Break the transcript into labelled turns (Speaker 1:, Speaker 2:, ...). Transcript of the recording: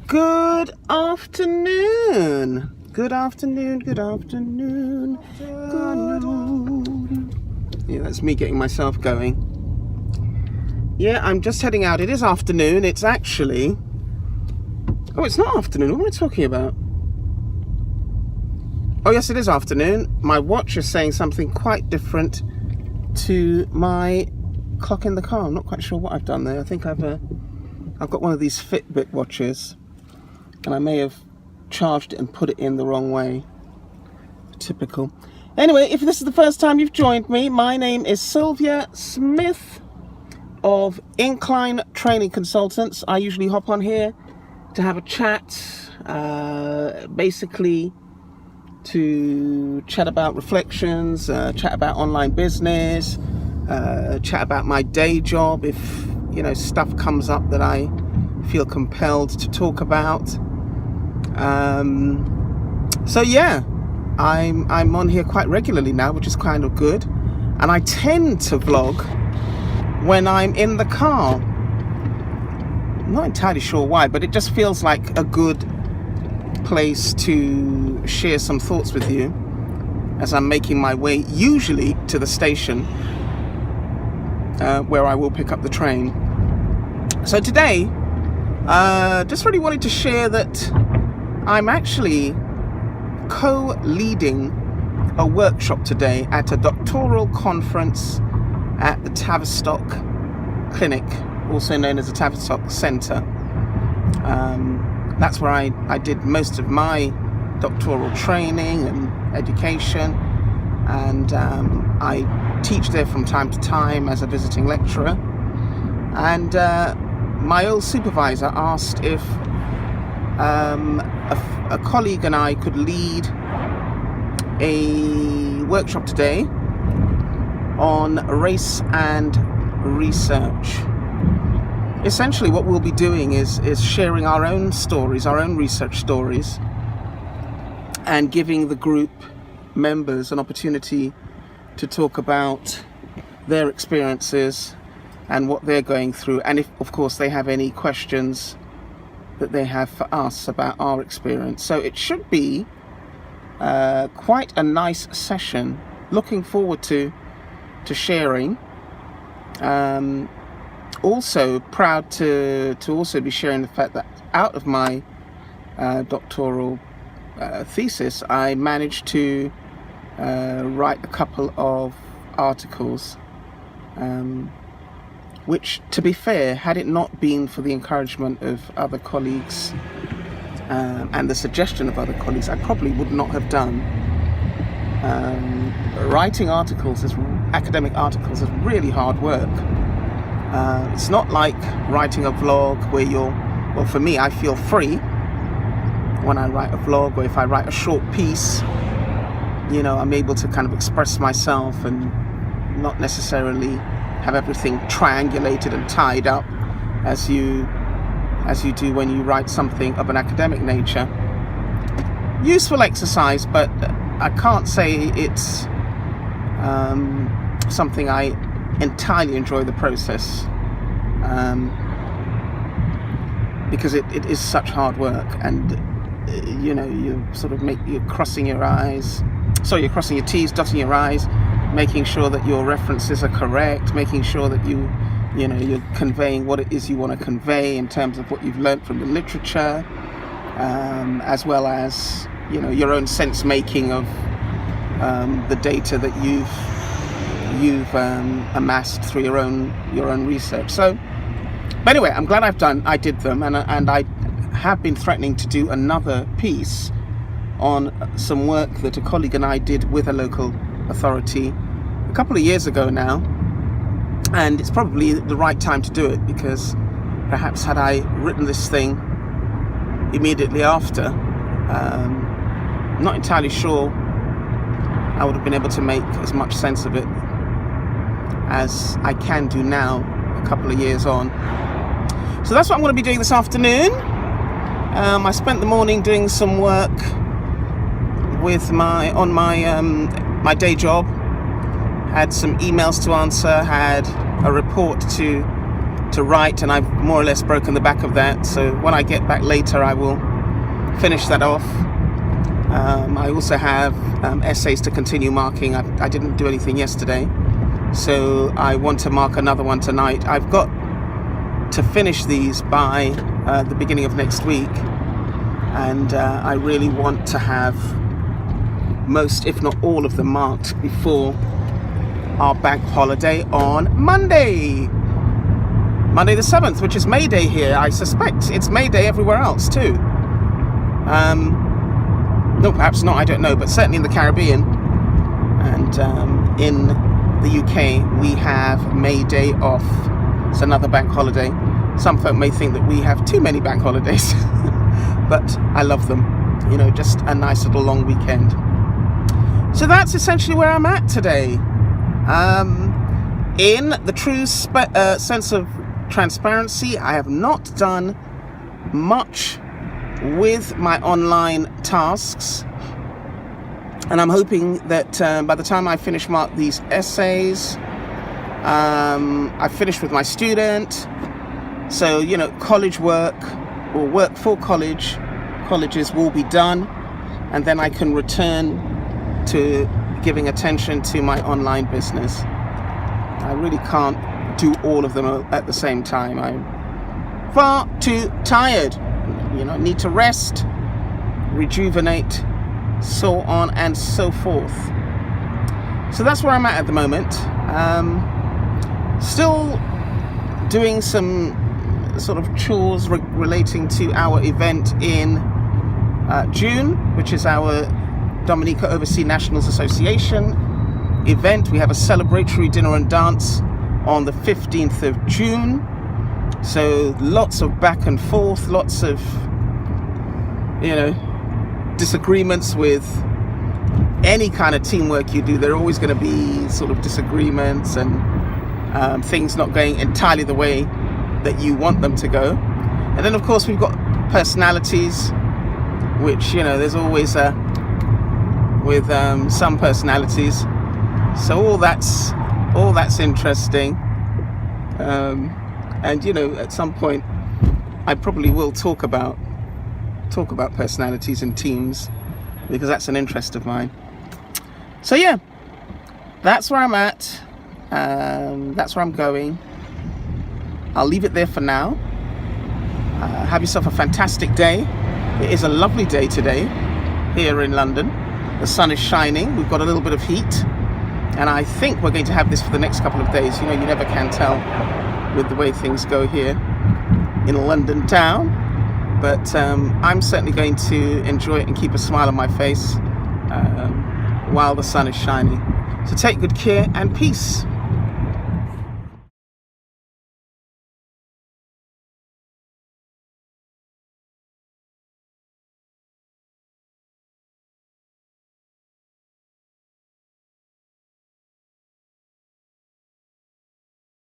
Speaker 1: Good afternoon. Good afternoon. Good afternoon. Yeah, that's me getting myself going. Yeah, I'm just heading out. It is afternoon. It's actually... Oh, it's not afternoon. What am I talking about? Oh, yes, it is afternoon. My watch is saying something quite different to my clock in the car. I'm not quite sure what I've done there. I think I've got one of these Fitbit watches, and I may have charged it and put it in the wrong way. Typical. Anyway, if this is the first time you've joined me, my name is Sylvia Smith of Incline Training Consultants. I usually hop on here to have a chat, basically to chat about reflections, chat about online business, chat about my day job if, stuff comes up that I feel compelled to talk about. So yeah, I'm on here quite regularly now, which is kind of good. And I tend to vlog when I'm in the car. I'm not entirely sure why, but it just feels like a good place to share some thoughts with you as I'm making my way usually to the station where I will pick up the train. So today, just really wanted to share that I'm actually co-leading a workshop today at a doctoral conference at the Tavistock Clinic, also known as the Tavistock Centre. That's where I did most of my doctoral training and education, and I teach there from time to time as a visiting lecturer. And my old supervisor asked if a colleague and I could lead a workshop today on race and research. Essentially what we'll be doing is sharing our own stories, our own research stories, and giving the group members an opportunity to talk about their experiences and what they're going through, and if, of course, they have any questions that they have for us about our experience. So it should be quite a nice session. Looking forward to sharing. Also proud to also be sharing the fact that out of my doctoral thesis, I managed to write a couple of articles, which, to be fair, had it not been for the encouragement of other colleagues and the suggestion of other colleagues, I probably would not have done. Writing articles, academic articles, is really hard work. It's not like writing a vlog where for me, I feel free when I write a vlog, or if I write a short piece, I'm able to kind of express myself and not necessarily have everything triangulated and tied up as you do when you write something of an academic nature. Useful exercise, but I can't say it's something I entirely enjoy the process, because it is such hard work, and you're crossing your T's, dotting your I's, making sure that your references are correct, making sure that you're conveying what it is you want to convey in terms of what you've learned from the literature, as well as your own sense making of the data that you've amassed through your own research. So, but anyway, I'm glad I did them, and I have been threatening to do another piece on some work that a colleague and I did with a local authority a couple of years ago now, and it's probably the right time to do it, because perhaps had I written this thing immediately after, I'm not entirely sure I would have been able to make as much sense of it as I can do now, a couple of years on. So that's what I'm going to be doing this afternoon. I spent the morning doing some work with my day job. Had some emails to answer, had a report to to write, and I've more or less broken the back of that. So when I get back later, I will finish that off. I also have essays to continue marking. I didn't do anything yesterday, so I want to mark another one tonight. I've got to finish these by the beginning of next week, and I really want to have most, if not all of them, marked before our bank holiday on Monday the 7th, which is May Day here. I suspect it's May Day everywhere else too. No, perhaps not, I don't know, but certainly in the Caribbean and in the UK we have May Day off. It's another bank holiday. Some folk may think that we have too many bank holidays, but I love them. You know, just a nice little long weekend. So that's essentially where I'm at today. In the true sense of transparency, I have not done much with my online tasks, and I'm hoping that by the time I finish mark these essays, I've finished with my student. So, you know, college work or work for colleges will be done, and then I can return to giving attention to my online business. I really can't do all of them at the same time. I'm far too tired. You know, need to rest, rejuvenate, so on and so forth. So that's where I'm at the moment. Still doing some sort of chores relating to our event in June, which is our Dominica Overseas Nationals Association event. We have a celebratory dinner and dance on the 15th of June. So lots of back and forth, lots of, you know, disagreements with any kind of teamwork you do. There are always going to be sort of disagreements and things not going entirely the way that you want them to go. And then of course we've got personalities, which, you know, there's always with some personalities. So all that's interesting. And you know, at some point I probably will talk about personalities and teams, because that's an interest of mine. So yeah, that's where I'm at. That's where I'm going. I'll leave it there for now. Have yourself a fantastic day. It is a lovely day today here in London. The sun is shining. We've got a little bit of heat, and I think we're going to have this for the next couple of days. You know, you never can tell with the way things go here in London town, but I'm certainly going to enjoy it and keep a smile on my face while the sun is shining. So take good care and peace.